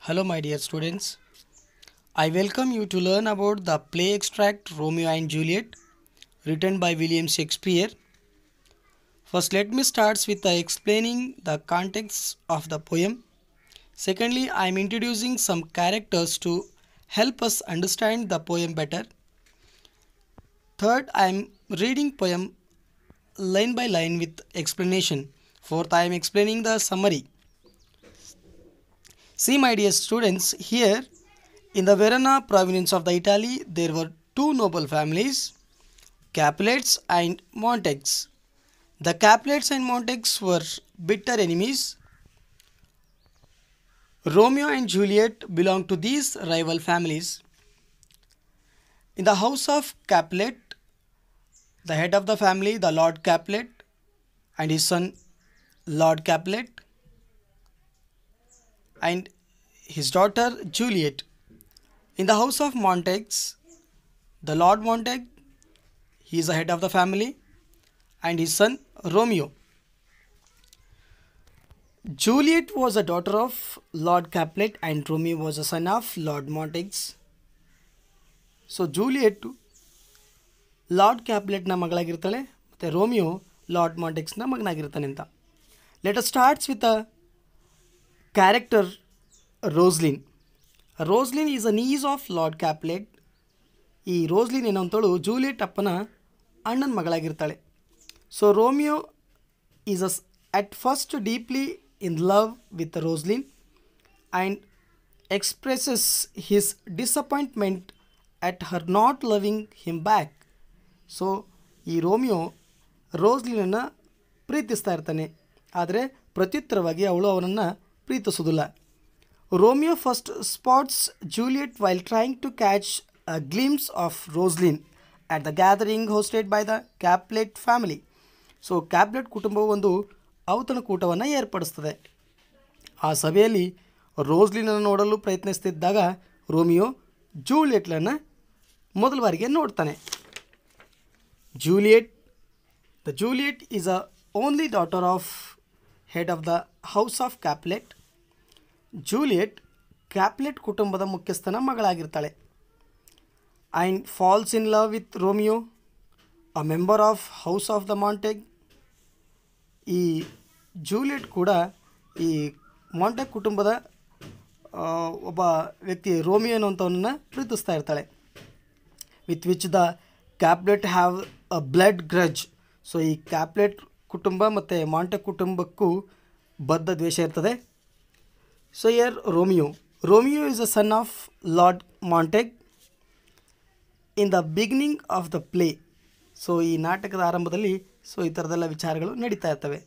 Hello, my dear students. I welcome you to learn about the play extract Romeo and Juliet, written by William Shakespeare. First, let me start with explaining the context of the poem. Secondly, I am introducing some characters to help us understand the poem better. Third, I am reading poem line by line with explanation. Fourth, I am explaining the summary. See, my dear students, here in the Verona province of the Italy, there were two noble families, Capulets and Montagues. The Capulets and Montagues were bitter enemies. Romeo and Juliet belonged to these rival families. In the house of Capulet, the head of the family, the Lord Capulet, and his son, Lord Capulet, and his daughter Juliet. In the house of Montagues, the Lord Montague, he is the head of the family, and his son Romeo. Juliet was a daughter of Lord Capulet and Romeo was a son of Lord Montagues. So Juliet Lord Capulet ನ ಮಗಳಾಗಿರ್ತಾಳೆ ಮತ್ತು Romeo lord ಮಾಂಟೆಕ್ಸ್ನ ಮಗನಾಗಿರ್ತಾನೆ ಅಂತ. Let us starts with a character Rosaline. Rosaline is a niece of lord Capulet. ಈ Rosaline ಏನೋ ಅಂತೇಳು Juliet ಅಪ್ಪನ ಅಣ್ಣನ ಮಗಳಾಗಿರ್ತಾಳೆ. So Romeo is at first deeply in love with Rosaline and expresses his disappointment at her not loving him back. So ಈ Romeo ರೋಸ್ಲಿನನ್ನು ಪ್ರೀತಿಸ್ತಾ ಇರ್ತಾನೆ, ಆದರೆ ಪ್ರತ್ಯುತ್ತರವಾಗಿ ಅವಳು ಅವನನ್ನು ಪ್ರೀತಿಸೋದಿಲ್ಲ. Romeo first spots Juliet while trying to catch a glimpse of Rosaline at the gathering hosted by the Capulet family. So Capulet ಕುಟುಂಬವು ಒಂದು ಔತಣಕೂಟವನ್ನು ಏರ್ಪಡಿಸ್ತದೆ. ಆ ಸಭೆಯಲ್ಲಿ ರೋಸ್ಲಿನನ್ನು ನೋಡಲು ಪ್ರಯತ್ನಿಸ್ತಿದ್ದಾಗ ರೋಮಿಯೋ ಜೂಲಿಯಟ್ಲನ್ನು ಮೊದಲ ಬಾರಿಗೆ ನೋಡ್ತಾನೆ. Juliet is a only daughter of head of the house of Capulet. Juliet Capulet ಕುಟುಂಬದ ಮುಖ್ಯಸ್ಥನ ಮಗಳಾಗಿರ್ತಾಳೆ. And falls in love with Romeo, a member of house of the Montague. ಈ ಜೂಲಿಯಟ್ ಕೂಡ ಈ ಮಾಂಟೆಗ್ ಕುಟುಂಬದ ಒಬ್ಬ ವ್ಯಕ್ತಿ ರೋಮಿಯೋ ಅನ್ನುವಂಥವನ್ನ ಪ್ರೀತಿಸ್ತಾ ಇರ್ತಾಳೆ. With which the Capulet have a blood grudge. So ಈ ಕ್ಯಾಪ್ಲೆಟ್ ಕುಟುಂಬ ಮತ್ತು ಮಾಂಟೆಗ್ ಕುಟುಂಬಕ್ಕೂ ಬದ್ಧ ದ್ವೇಷ ಇರ್ತದೆ. So here Romeo is a son of lord Montague in the beginning of the play. So ಈ ನಾಟಕದ ಆರಂಭದಲ್ಲಿ ಸೊ ಈ ಥರದೆಲ್ಲ ವಿಚಾರಗಳು ನಡೀತಾ ಇರ್ತವೆ.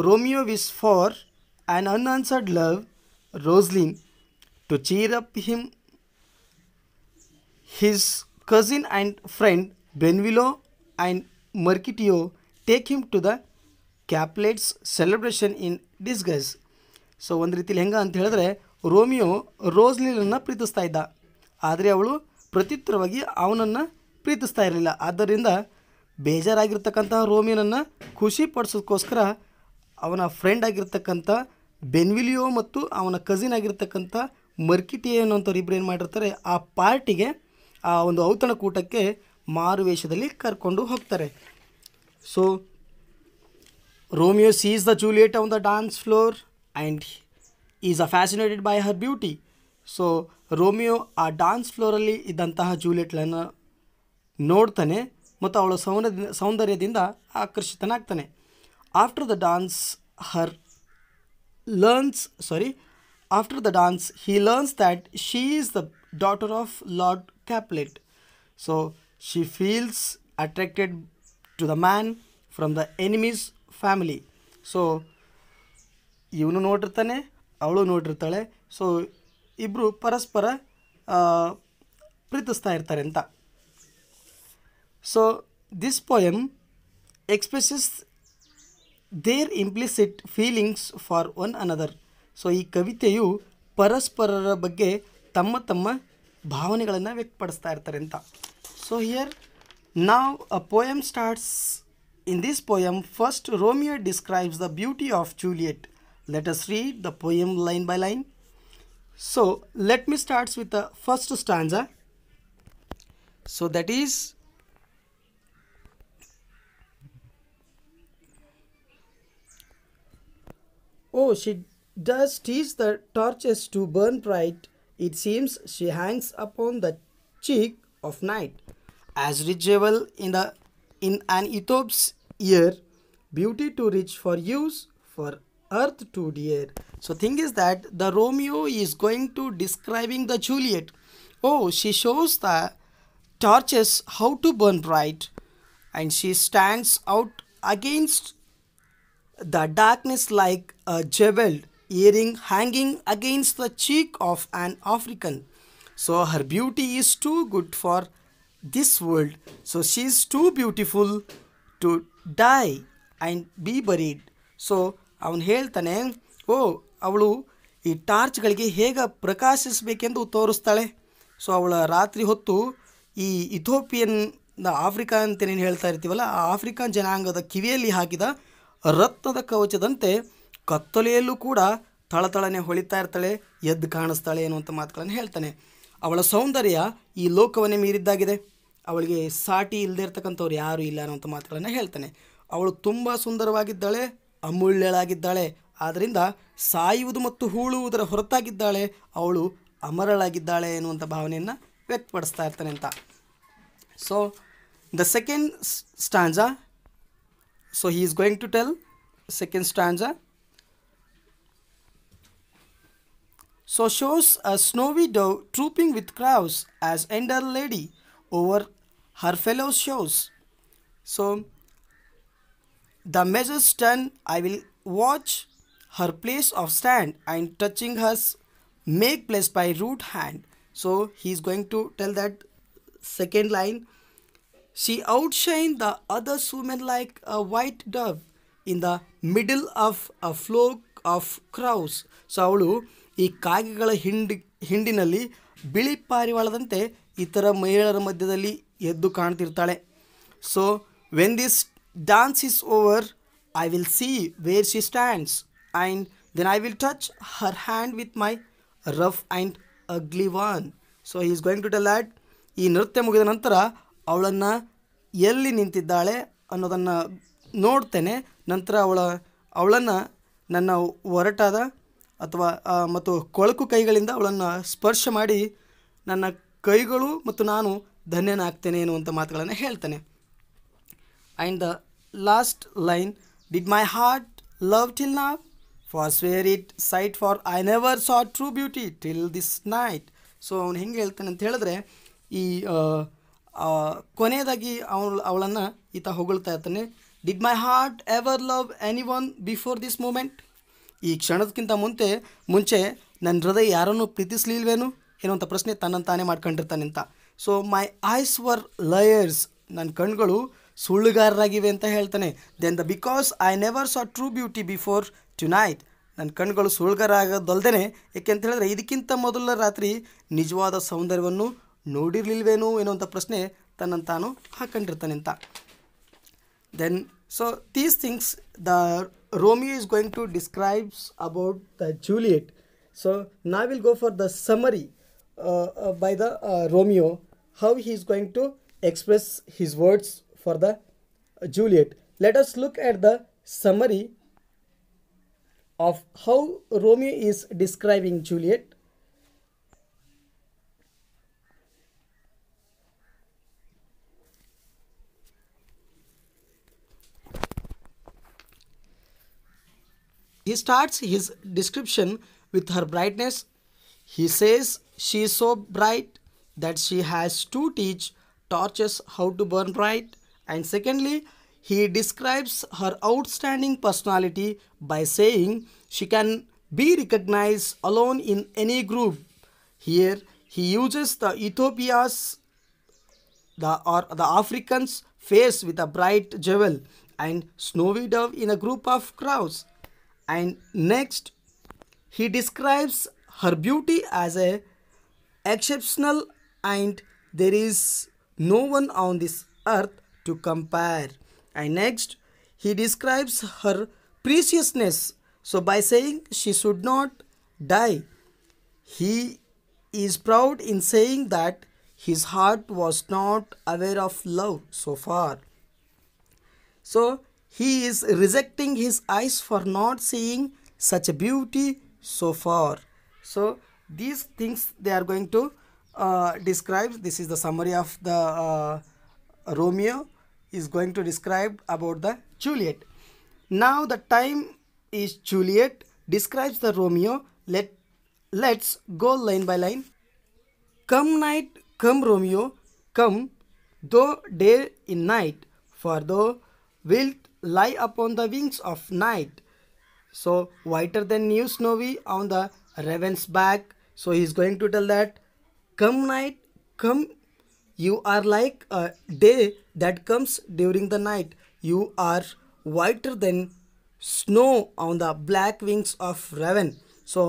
Romeo wish for an unanswered love Rosaline to cheer up him. His cousin and friend Benvolio and Mercutio take him to the Capulets celebration in disguise. So ಒಂದು ರೀತಿಲಿ ಹೆಂಗೆ ಅಂತ ಹೇಳಿದ್ರೆ ರೋಮಿಯೋ ರೋಸ್ಲಿನನ್ನು ಪ್ರೀತಿಸ್ತಾ ಇದ್ದ, ಆದರೆ ಅವಳು ಪ್ರತ್ಯುತ್ತರವಾಗಿ ಅವನನ್ನು ಪ್ರೀತಿಸ್ತಾ ಇರಲಿಲ್ಲ. ಆದ್ದರಿಂದ ಬೇಜಾರಾಗಿರ್ತಕ್ಕಂಥ ರೋಮಿಯೋನನ್ನು ಖುಷಿಪಡಿಸೋದಕ್ಕೋಸ್ಕರ ಅವನ ಫ್ರೆಂಡ್ ಆಗಿರ್ತಕ್ಕಂಥ ಬೆನ್ವಿಲಿಯೋ ಮತ್ತು ಅವನ ಕಸಿನ್ ಆಗಿರ್ತಕ್ಕಂಥ ಮರ್ಕಿಟಿಯೋ ಅನ್ನೋಂಥವ್ರು ಇಬ್ಬರು ಏನು ಮಾಡಿರ್ತಾರೆ, ಆ ಪಾರ್ಟಿಗೆ ಆ ಒಂದು ಔತಣಕೂಟಕ್ಕೆ ಮಾರುವೇಷದಲ್ಲಿ ಕರ್ಕೊಂಡು ಹೋಗ್ತಾರೆ. So Romeo sees the Juliet on the dance floor and is fascinated by her beauty. So Romeo ಆ ಡಾನ್ಸ್ ಫ್ಲೋರಲ್ಲಿ ಇದ್ದಂತಹ ಜೂಲಿಯಟ್ಲನ್ನು ನೋಡ್ತಾನೆ ಮತ್ತು ಅವಳ ಸೌಂದರ್ಯದಿಂದ ಆಕರ್ಷಿತನಾಗ್ತಾನೆ. After the dance he learns that she is the daughter of Lord Capulet. So she feels attracted to the man from the enemy's family. So ಇವನು ನೋಡಿರ್ತಾನೆ, ಅವಳು ನೋಡಿರ್ತಾಳೆ. ಸೊ ಇಬ್ಬರು ಪರಸ್ಪರ ಪ್ರೀತಿಸ್ತಾ ಇರ್ತಾರೆ ಅಂತ. So this poem expresses their implicit feelings for one another. So ಈ ಕವಿತೆಯು ಪರಸ್ಪರರ ಬಗ್ಗೆ ತಮ್ಮ ತಮ್ಮ ಭಾವನೆಗಳನ್ನು ವ್ಯಕ್ತಪಡಿಸ್ತಾ ಇರ್ತಾರೆ ಅಂತ. ಸೊ ಹಿಯರ್ ನಾವ್ a poem starts. In this poem first Romeo describes the beauty of Juliet. Let us read the poem line by line. So let me start with the first stanza. So that is, oh, she does teach the torches to burn bright. It seems she hangs upon the cheek of night. As rich jewel in an Ethiope's ear, beauty too rich for use, for earth too dear. So thing is that the Romeo is going to describing the Juliet. Oh, she shows the torches how to burn bright, and she stands out against the darkness like a jeweled earring hanging against the cheek of an African. So her beauty is too good for this world. So she is too beautiful to die and be buried. So ಅವನು ಹೇಳ್ತಾನೆ, ಓ ಅವಳು ಈ ಟಾರ್ಚ್ಗಳಿಗೆ ಹೇಗೆ ಪ್ರಕಾಶಿಸಬೇಕೆಂದು ತೋರಿಸ್ತಾಳೆ. So ಅವಳ ರಾತ್ರಿ ಹೊತ್ತು ಈ ಇಥೋಪಿಯನ್ Africa ಅಂತೇನೇನು ಹೇಳ್ತಾ ಇರ್ತೀವಲ್ಲ, ಆ ಆಫ್ರಿಕನ್ ಜನಾಂಗದ ಕಿವಿಯಲ್ಲಿ ಹಾಕಿದ ರತ್ನದ ಕವಚದಂತೆ ಕತ್ತಲೆಯಲ್ಲೂ ಕೂಡ ಥಳಥಳನೆ ಹೊಳಿತಾ ಇರ್ತಾಳೆ, ಎದ್ದು ಕಾಣಿಸ್ತಾಳೆ ಅನ್ನುವಂಥ ಮಾತುಗಳನ್ನು ಹೇಳ್ತಾನೆ. ಅವಳ ಸೌಂದರ್ಯ ಈ ಲೋಕವನ್ನೇ ಮೀರಿದ್ದಾಗಿದೆ, ಅವಳಿಗೆ ಸಾಟಿ ಇಲ್ಲದೆ ಇರ್ತಕ್ಕಂಥವ್ರು ಯಾರೂ ಇಲ್ಲ ಅನ್ನುವಂಥ ಮಾತುಗಳನ್ನು ಹೇಳ್ತಾನೆ. ಅವಳು ತುಂಬ ಸುಂದರವಾಗಿದ್ದಾಳೆ, ಅಮೂಲ್ಯಳಾಗಿದ್ದಾಳೆ, ಆದ್ದರಿಂದ ಸಾಯುವುದು ಮತ್ತು ಹೂಳುವುದರ ಹೊರತಾಗಿದ್ದಾಳೆ, ಅವಳು ಅಮರಳಾಗಿದ್ದಾಳೆ ಎನ್ನುವಂಥ ಭಾವನೆಯನ್ನು ವ್ಯಕ್ತಪಡಿಸ್ತಾ ಇರ್ತಾನೆ ಅಂತ. So the second ಸ್ಟಾಂಜಾ, so he is going to tell second stanza. So shows a snowy dove trooping with crows as ender lady over her fellows shows. So the measures done, I will watch her place of stand, and touching hers make place by root hand. So he is going to tell that second line. She outshined the other women like a white dove in the middle of a flock of crows. So ಅವಳು ಈ ಕಾಗೆಗಳ ಹಿಂಡಿನಲ್ಲಿ ಬಿಳಿ ಪಾರಿವಾಳದಂತೆ ಇತರ ಮಹಿಳೆಯರ ಮಧ್ಯದಲ್ಲಿ ಎದ್ದು ಕಾಣ್ತಿರ್ತಾಳೆ. So when this dance is over, I will see where she stands, and then I will touch her hand with my rough and ugly one. So he is going to tell that ಈ ನೃತ್ಯ ಮುಗಿದ ನಂತರ ಅವಳನ್ನು ಎಲ್ಲಿ ನಿಂತಿದ್ದಾಳೆ ಅನ್ನೋದನ್ನು ನೋಡ್ತೇನೆ, ನಂತರ ಅವಳನ್ನು ನನ್ನ ಒರಟಾದ ಅಥವಾ ಮತ್ತು ಕೊಳಕು ಕೈಗಳಿಂದ ಅವಳನ್ನು ಸ್ಪರ್ಶ ಮಾಡಿ ನನ್ನ ಕೈಗಳು ಮತ್ತು ನಾನು ಧನ್ಯನಾಗ್ತೇನೆ ಎನ್ನುವಂಥ ಮಾತುಗಳನ್ನು ಹೇಳ್ತಾನೆ. And the last line, did my heart love till now, forswear it sight for I never saw true beauty till this night. So ಅವನು ಹೆಂಗೆ ಹೇಳ್ತಾನೆ ಅಂತ ಹೇಳಿದ್ರೆ, ಈ ಕೊನೆಯದಾಗಿ ಅವಳನ್ನು ಈತ ಹೊಗಳ್ತಾ ಇರ್ತಾನೆ. Did my heart ever love any one before this moment, ಈ ಕ್ಷಣದಕ್ಕಿಂತ ಮುಂಚೆ ನನ್ನ ಹೃದಯ ಯಾರನ್ನು ಪ್ರೀತಿಸಲಿಲ್ವೇನು ಎನ್ನುವಂಥ ಪ್ರಶ್ನೆ ತನ್ನನ್ನು ತಾನೇ ಮಾಡ್ಕೊಂಡಿರ್ತಾನೆ ಅಂತ. So my eyes were liars, ನನ್ನ ಕಣ್ಗಳು ಸುಳ್ಳುಗಾರರಾಗಿವೆ ಅಂತ ಹೇಳ್ತಾನೆ. Then the because I never saw true beauty before tonight, ನನ್ನ ಕಣ್ಗಳು ಸುಳ್ಳುಗಾರ ಆಗೋದಲ್ದೇ, ಏಕೆ ಅಂತ ಹೇಳಿದ್ರೆ ಇದಕ್ಕಿಂತ ಮೊದಲ ರಾತ್ರಿ ನಿಜವಾದ ಸೌಂದರ್ಯವನ್ನು ನೋಡಿರಲಿಲ್ವೇನು ಎನ್ನುವಂಥ ಪ್ರಶ್ನೆ ತನ್ನನ್ನು ತಾನು ಹಾಕೊಂಡಿರ್ತಾನೆ ಅಂತ. Then so these things the Romeo is going to describes about the Juliet. So now we'll go for the summary by the Romeo, how he is going to express his words for the Juliet. Let us look at the summary of how Romeo is describing Juliet. He starts his description with her brightness. He says she is so bright that she has to teach torches how to burn bright. And secondly, he describes her outstanding personality by saying she can be recognized alone in any group. Here he uses the Ethiopia's the African's face with a bright jewel and snowy dove in a group of crows. And next, he describes her beauty as a exceptional, and there is no one on this earth to compare. And next, he describes her preciousness. So by saying she should not die, He is proud in saying that his heart was not aware of love so far. So he is rejecting his eyes for not seeing such a beauty so far. So these things they are going to describe. This is the summary of the Romeo is going to describe about the Juliet. Now the time is Juliet describes the Romeo. Let's go line by line. Come night, come Romeo, come, though day in night, for thou wilt lie upon the wings of night. So whiter than new snowy on the raven's back. So he is going to tell that, come night, come, you are like a day that comes during the night. You are whiter than snow on the black wings of raven. So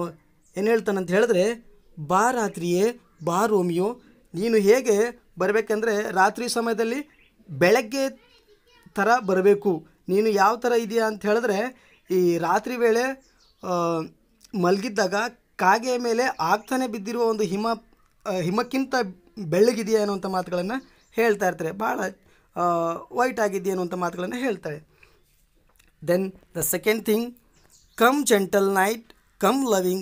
ಏನು ಹೇಳ್ತಾನಂತ ಹೇಳಿದ್ರೆ, ಬಾ ರಾತ್ರಿಯೇ ಬಾ Romeo, ನೀನು ಹೇಗೆ ಬರಬೇಕಂದ್ರೆ ರಾತ್ರಿ ಸಮಯದಲ್ಲಿ ಬೆಳಗ್ಗೆ ಥರ ಬರಬೇಕು. ನೀನು ಯಾವ ಥರ ಇದೆಯಾ ಅಂತ ಹೇಳಿದ್ರೆ, ಈ ರಾತ್ರಿ ವೇಳೆ ಮಲಗಿದ್ದಾಗ ಕಾಗೆಯ ಮೇಲೆ ಆಗ್ತಾನೆ ಬಿದ್ದಿರುವ ಒಂದು ಹಿಮಕ್ಕಿಂತ ಬೆಳ್ಳಗಿದೆಯಾ ಅನ್ನುವಂಥ ಮಾತುಗಳನ್ನು ಹೇಳ್ತಾ ಇರ್ತಾರೆ. ಭಾಳ ವೈಟ್ ಆಗಿದೆಯಾ ಅನ್ನುವಂಥ ಮಾತುಗಳನ್ನು ಹೇಳ್ತಾರೆ. Then the second thing, come gentle night, come loving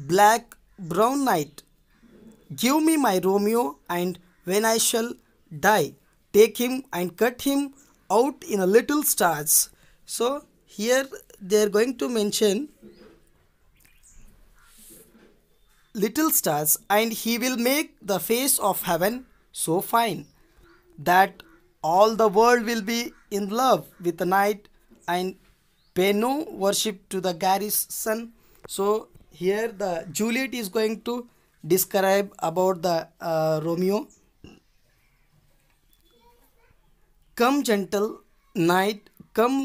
black brown night, give me my Romeo, and when I shall die, take him and cut him out in a little stars. So here they are going to mention little stars, and he will make the face of heaven so fine that all the world will be in love with the night and pay no worship to the garrison. So here the Juliet is going to describe about the Romeo. Come gentle night, come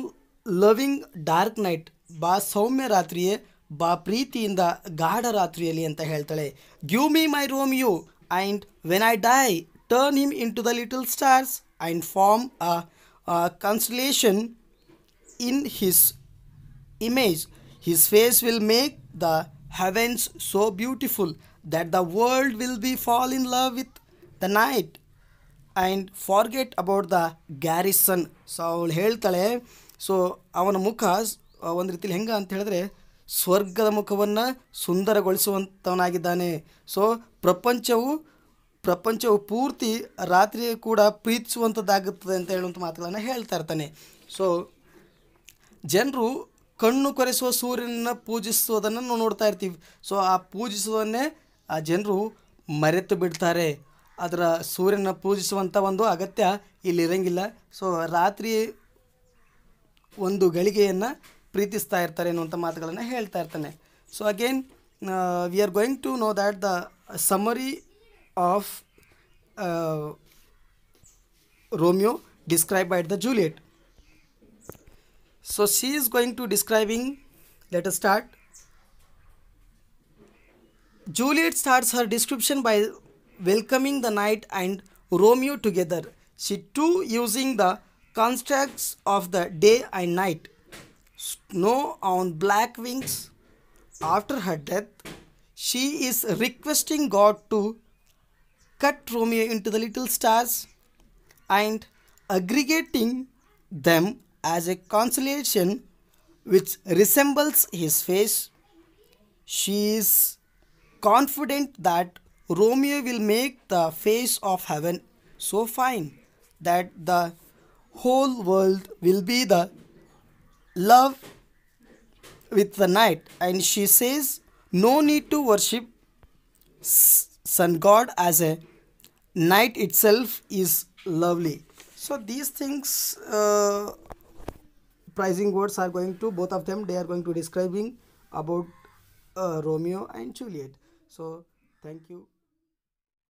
loving dark night, ಬಾ ಸೌಮ್ಯ ರಾತ್ರಿಯೇ, ಬಾ ಪ್ರೀತಿಯಿಂದ ಗಾಢ ರಾತ್ರಿಯಲ್ಲಿ ಅಂತ ಹೇಳ್ತಾಳೆ. Give me my Romeo, and when I die turn him into the little stars and form a constellation in his image. His face will make the heavens so beautiful that the world will be fall in love with the night and forget about the garrison. So ಅವಳು ಹೇಳ್ತಾಳೆ, so ಅವನ ಮುಖ ಒಂದು ರೀತಿಯಲ್ಲಿ ಹೆಂಗೆ ಅಂತ ಹೇಳಿದ್ರೆ ಸ್ವರ್ಗದ ಮುಖವನ್ನು ಸುಂದರಗೊಳಿಸುವಂಥವನಾಗಿದ್ದಾನೆ. ಸೊ ಪ್ರಪಂಚವು ಪೂರ್ತಿ ರಾತ್ರಿ ಕೂಡ ಪ್ರೀತಿಸುವಂಥದ್ದಾಗುತ್ತದೆ ಅಂತ ಹೇಳುವಂಥ ಮಾತುಗಳನ್ನು ಹೇಳ್ತಾ ಇರ್ತಾನೆ. ಸೊ ಜನರು ಕಣ್ಣು ಕೊರೆಸುವ ಸೂರ್ಯನನ್ನು ಪೂಜಿಸುವುದನ್ನು ನಾವು ನೋಡ್ತಾ ಇರ್ತೀವಿ. ಸೊ ಆ ಪೂಜಿಸುವುದನ್ನೇ ಆ ಜನರು ಮರೆತು ಬಿಡ್ತಾರೆ. ಅದರ ಸೂರ್ಯನ ಪೂಜಿಸುವಂಥ ಒಂದು ಅಗತ್ಯ ಇಲ್ಲಿ ಇರಂಗಿಲ್ಲ. ಸೊ ರಾತ್ರಿ ಒಂದು ಗಳಿಗೆಯನ್ನು ಪ್ರೀತಿಸ್ತಾ ಇರ್ತಾರೆ ಅನ್ನುವಂಥ ಮಾತುಗಳನ್ನು ಹೇಳ್ತಾ ಇರ್ತಾನೆ. So again we are going to know that the summary of Romeo described by the Juliet. So she is going to describing, let us start. Juliet starts her description by welcoming the night and Romeo together. She too using the constructs of the day and night. Snow on black wings. After her death, she is requesting God to cut Romeo into the little stars and aggregating them as a constellation which resembles his face. She is confident that Romeo will make the face of heaven so fine that the whole world will be the love with the night, and she says no need to worship sun god as a night itself is lovely. So these things prizing words are going to, both of them they are going to describing about Romeo and Juliet. So thank you.